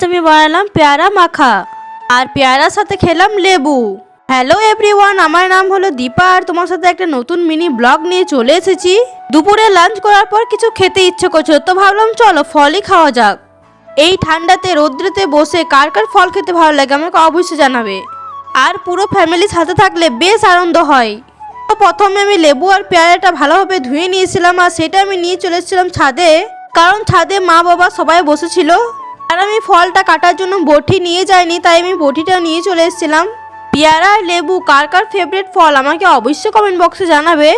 আমি বানালাম পেয়ারা মাখা আর পেয়ারার সাথে খেলাম লেবু। হ্যালো এভরিওয়ান, আমার নাম হলো দীপা আর তোমার সাথে একটা নতুন মিনি ব্লগ নিয়ে চলে এসেছি। দুপুরে লাঞ্চ করার পর কিছু খেতে ইচ্ছে করছিল, তো ভাবলাম চলো ফলই খাওয়া যাক। এই ঠান্ডাতে রৌদ্রেতে বসে কার কার ফল খেতে ভালো লাগে আমাকে অবশ্যই জানাবে। আর পুরো ফ্যামিলির সাথে থাকলে বেশ আনন্দ হয়। তো প্রথমে আমি লেবু আর পেয়ারাটা ভালোভাবে ধুয়ে নিয়েছিলাম আর সেটা আমি নিয়ে চলে এসেছিলাম ছাদে, কারণ ছাদে মা বাবা সবাই বসেছিল। আর আমি ফলটা কাটার জন্য বটি নিয়ে যাইনি, তাই আমি বটিটা নিয়ে চলে এসেছিলাম। পেয়ারা আর লেবু কার কার ফেভারিট ফল আমাকে অবশ্যই কমেন্ট বক্সে জানাবে।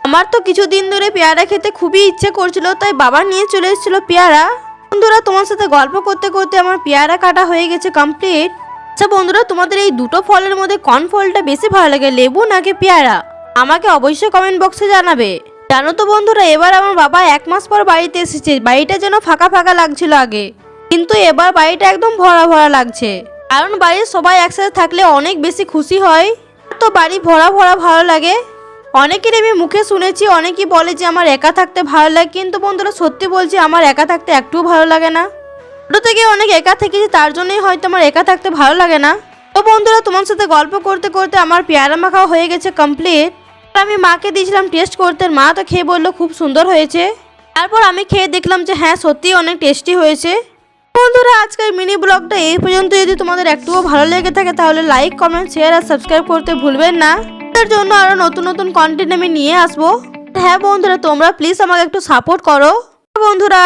আমার তো কিছুদিন ধরে পেয়ারা খেতে খুবই ইচ্ছে করছিল, তাই বাবা নিয়ে চলে এসেছিল পেয়ারা। বন্ধুরা, তোমার সাথে গল্প করতে করতে আমার পেয়ারা কাটা হয়ে গেছে কমপ্লিট। আচ্ছা বন্ধুরা, তোমাদের এই দুটো ফলের মধ্যে কোন ফলটা বেশি ভালো লাগে, লেবু নাকি পেয়ারা? আমাকে অবশ্যই কমেন্ট বক্সে জানাবে। জানো তো বন্ধুরা, এবার আমার বাবা 1 মাস পর বাড়িতে এসেছে। বাড়িটা যেন ফাঁকা ফাঁকা লাগছিল আগে, কিন্তু এবার বাড়িটা একদম ভরা ভরা লাগছে। কারণ বাড়ির সবাই একসাথে থাকলে অনেক বেশি খুশি হয়, তো বাড়ি ভরা ভরা ভালো লাগে। অনেকের আমি মুখে শুনেছি, অনেকেই বলে যে আমার একা থাকতে ভালো লাগে, কিন্তু বন্ধুরা সত্যি বলছি আমার একা থাকতে একটুও ভালো লাগে না। ছোটো থেকে অনেক একা থেকেছি, তার জন্যই হয়তো আমার একা থাকতে ভালো লাগে না। তো বন্ধুরা, তোমার সাথে গল্প করতে করতে আমার পেয়ারা মাখা হয়ে গেছে কমপ্লিট। আমি মাকে দিয়েছিলাম টেস্ট করতে, মা তো খেয়ে বললো খুব সুন্দর হয়েছে। তারপর আমি খেয়ে দেখলাম যে হ্যাঁ সত্যিই অনেক টেস্টি হয়েছে। বন্ধুরা, আজকের মিনি ব্লগটা এই পর্যন্ত। যদি তোমাদের একটুও ভালো লেগে থাকে তাহলে লাইক, কমেন্ট, শেয়ার আর সাবস্ক্রাইব করতে ভুলবেন না। এর জন্য আরো নতুন নতুন কন্টেন্ট আমি নিয়ে আসবো। হ্যাঁ বন্ধুরা, তোমরা প্লিজ আমাকে একটু সাপোর্ট করো বন্ধুরা।